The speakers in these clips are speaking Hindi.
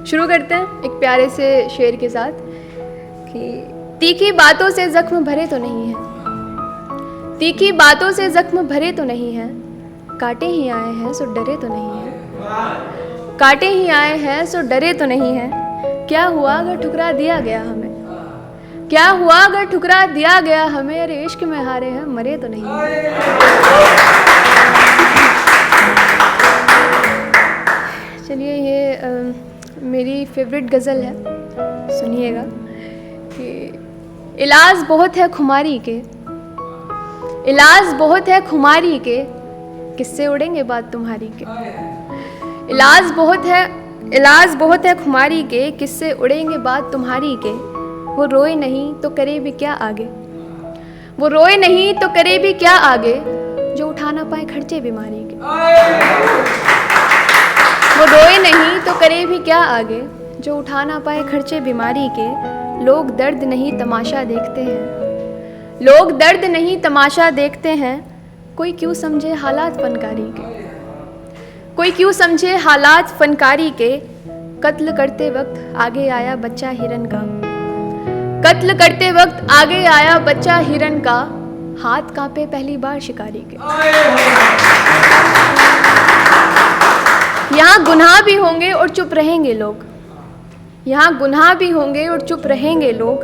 शुरू करते हैं एक प्यारे से शेर के साथ कि तीखी बातों से जख्म भरे तो नहीं है, तीखी बातों से जख्म भरे तो नहीं है, कांटे ही आए हैं सो डरे तो नहीं है, कांटे ही आए हैं सो डरे तो नहीं है। क्या हुआ अगर ठुकरा दिया गया हमें, क्या हुआ अगर ठुकरा दिया गया हमें, अरे इश्क में हारे हैं मरे तो नहीं है। चलिए ये मेरी फेवरेट गज़ल है, सुनिएगा कि इलाज बहुत है खुमारी के, इलाज बहुत है खुमारी के, किससे उड़ेंगे बात तुम्हारी के। इलाज बहुत है खुमारी के, किससे उड़ेंगे बात तुम्हारी के। वो रोए नहीं तो करे भी क्या आगे, वो रोए नहीं तो करे भी क्या आगे, जो उठा ना पाए खर्चे बीमारी के। वो रोए नहीं तो करे भी क्या आगे, जो उठा ना पाए खर्चे बीमारी के। लोग दर्द नहीं तमाशा देखते हैं, लोग दर्द नहीं तमाशा देखते हैं, कोई क्यों समझे हालात फनकारी के, कोई क्यों समझे हालात फनकारी के। कत्ल करते वक्त आगे आया बच्चा हिरन का, कत्ल करते वक्त आगे आया बच्चा हिरन का, हाथ कांपे पहली बार शिकारी के। यहाँ गुनाह भी होंगे और चुप रहेंगे लोग, यहाँ गुनाह भी होंगे और चुप रहेंगे लोग,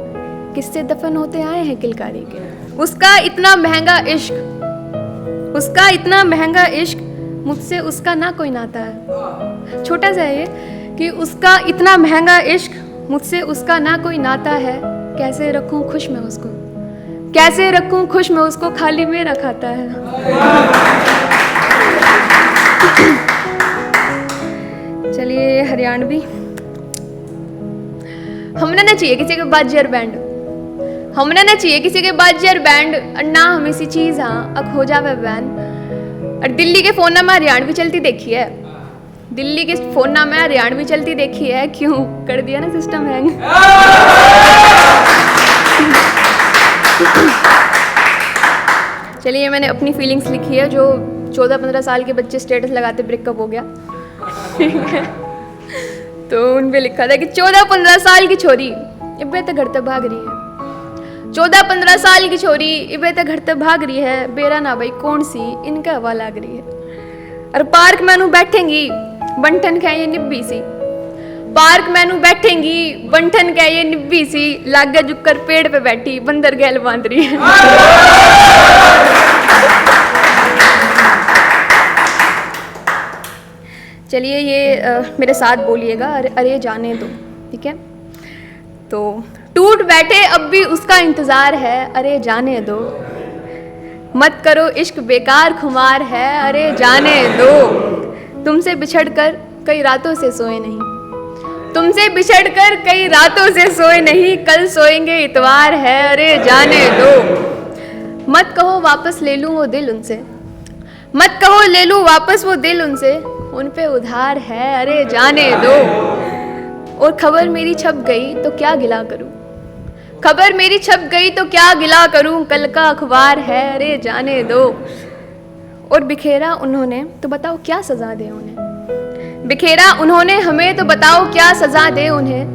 किससे दफन होते आए हैं किलकारी के। उसका इतना महंगा इश्क, उसका इतना महंगा इश्क, मुझसे उसका ना कोई नाता है। छोटा सा ये कि उसका इतना महंगा इश्क, मुझसे उसका ना कोई नाता है। कैसे रखूं खुश मैं उसको, कैसे रखूं खुश मैं उसको, खाली मेरा खाता है। चलिए हरियाणवी। हमने ना चाहिए किसी के बाजियर बैंड, हमने ना चाहिए किसी के बाजियर बैंड, ना हम इसी चीज हाँ अब हो जावे बैन। और दिल्ली के फोन में हरियाणवी चलती देखी है, दिल्ली के फोन में हरियाणवी चलती देखी है, क्यों कर दिया ना सिस्टम हैंग। चलिए मैंने अपनी फीलिंग्स लिखी है, जो 14-15 साल के बच्चे स्टेटस लगाते ब्रेकअप हो गया, ठीक है, तो उन पे लिखा था कि 14-15 साल की छोरी इब्बे तक घर तक भाग रही है, 14-15 साल की छोरी इब्बे तक घर तक भाग रही है, बेरा ना भाई कौन सी इनका हवा लाग रही है। और पार्क मैनू बैठेंगी बंठन कह ये निब्बी सी, पार्क मैनू बैठेंगी बंठन कह ये निब्बी सी, लागे झुककर पेड़ पे बैठी बंदर गैल बांध रही है। चलिए ये मेरे साथ बोलिएगा, अरे जाने दो, ठीक है। तो टूट बैठे अब भी उसका इंतजार है, अरे जाने दो, मत करो इश्क बेकार खुमार है, अरे जाने दो। तुमसे बिछड़कर कई रातों से सोए नहीं, तुमसे बिछड़कर कई रातों से सोए नहीं, कल सोएंगे इतवार है, अरे जाने दो। मत कहो वापस ले लूं वो दिल उनसे, मत कहो ले लूं वापस वो दिल उनसे, उन पे उधार है, अरे जाने दो। और खबर मेरी छप गई तो क्या गिला करूं, खबर मेरी छप गई तो क्या गिला करूं, कल का अखबार है, अरे जाने दो। और बिखेरा उन्होंने तो बताओ क्या सजा दे उन्हें, बिखेरा उन्होंने हमें तो बताओ क्या सजा दे उन्हें,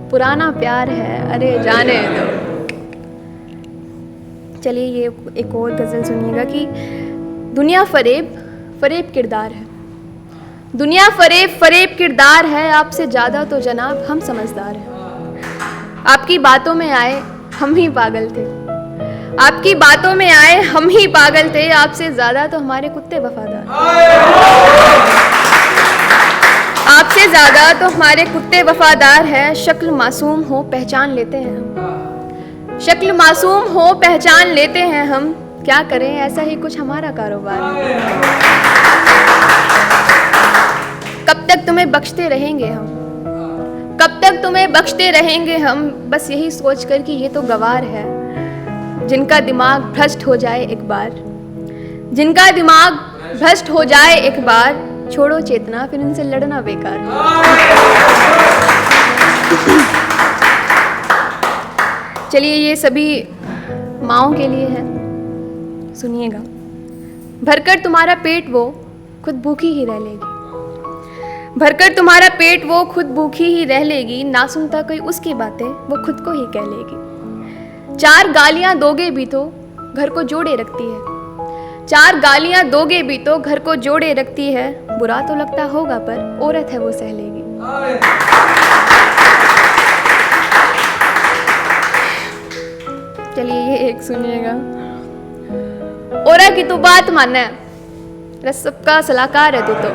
पुराना प्यार है, अरे जाने दो। चलिए ये एक और गज़ल सुनिएगा कि दुनिया फरेब फरेब किरदार है, दुनिया फरेब फरेब किरदार है, आपसे ज़्यादा तो जनाब हम समझदार हैं। आपकी बातों में आए हम ही पागल थे, आपकी बातों में आए हम ही पागल थे, आपसे ज़्यादा तो हमारे कुत्ते वफादार, आपसे ज़्यादा तो हमारे कुत्ते वफादार हैं। शक्ल मासूम हो पहचान लेते हैं हम, शक्ल मासूम हो पहचान लेते हैं हम, क्या करें ऐसा ही कुछ हमारा कारोबार है। कब तक तुम्हें बख्शते रहेंगे हम, कब तक तुम्हें बख्शते रहेंगे हम, बस यही सोच कर कि ये तो गवार है, जिनका दिमाग भ्रष्ट हो जाए एक बार, जिनका दिमाग भ्रष्ट हो जाए एक बार, छोड़ो चेतना फिर उनसे लड़ना बेकार। चलिए ये सभी माँओं के लिए है, सुनिएगा। भरकर तुम्हारा पेट वो खुद भूखी ही रह लेगी, भरकर तुम्हारा पेट वो खुद भूखी ही रह लेगी, ना सुनता कोई उसकी बातें वो खुद को ही कह लेगी। 4 गालियां दोगे भी तो घर को जोड़े रखती है, 4 गालियां दोगे भी तो घर को जोड़े रखती है, बुरा तो लगता होगा पर औरत है वो सह लेगी। चलिए ये एक सुनिएगा। औरा की तू बात माने, रसब का सलाहकार है तू तो।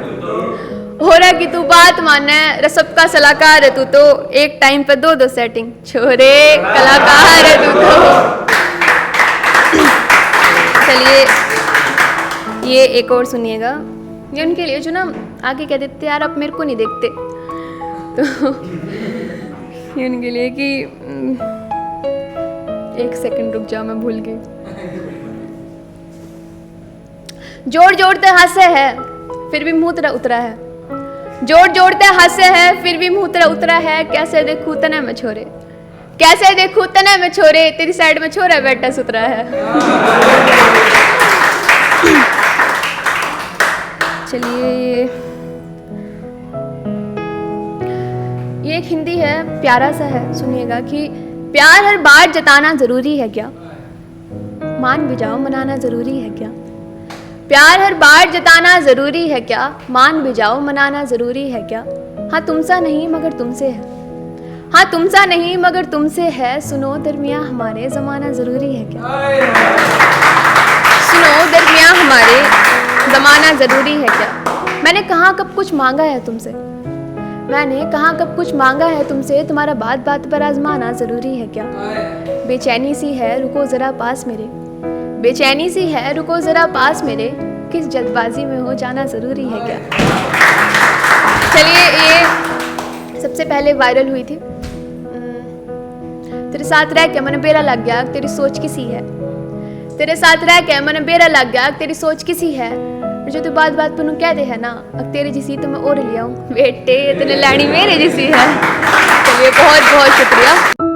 औरा की तू बात माने, रसब का सलाहकार है तू तो, एक टाइम पे 2-2 सेटिंग, छोरे कलाकार है तू तो। चलिए ये एक और सुनिएगा। ये उनके लिए जो ना आगे कह देते यार आप मेरे को नहीं देखते, तो ये उनके लिए कि 1 सेकंड रुक जाओ, मैं भूल गई। जोड़ जोड़ते हंसे है फिर भी मुंह तेरा उतरा है, जोड़ जोड़ते हंसे है फिर भी मुंह तेरा उतरा है, कैसे देखूं तने में छोरे, कैसे देखूं तने में छोरे, तेरी साइड में छोरा बैठा सुतरा है। चलिए ये एक हिंदी है, प्यारा सा है, सुनिएगा कि प्यार हर बार जताना जरूरी है क्या, मान भी जाओ मनाना जरूरी है क्या, प्यार हर बार जताना जरूरी है क्या, मान भी जाओ मनाना जरूरी है क्या, हाँ तुमसा नहीं मगर तुमसे है, हाँ तुमसा नहीं मगर तुमसे है, सुनो दरमियाँ हमारे जमाना जरूरी है क्या, सुनो दरमियाँ हमारे जमाना जरूरी है क्या। मैंने कहाँ कब कुछ मांगा है तुमसे, मैंने कहाँ कब कुछ मांगा है तुमसे, तुम्हारा बात बात पर आजमाना जरूरी है क्या, बेचैनी सी है रुको जरा पास मेरे, बेचैनी सी है रुको जरा पास मेरे, किस जल्दबाजी में हो जाना जरूरी है क्या। चलिए ये सबसे पहले वायरल हुई थी। तेरे साथ रह के मन बेरा लग गया तेरी सोच किसी है, तेरे साथ रह के मन बेरा लग गया तेरी सोच किसी है, जो तू बात बात पर कह दे है ना अब तेरे जैसी तो मैं और लिया हूँ बेटे, इतने लैनी मेरे जैसी है। चलिए बहुत बहुत शुक्रिया।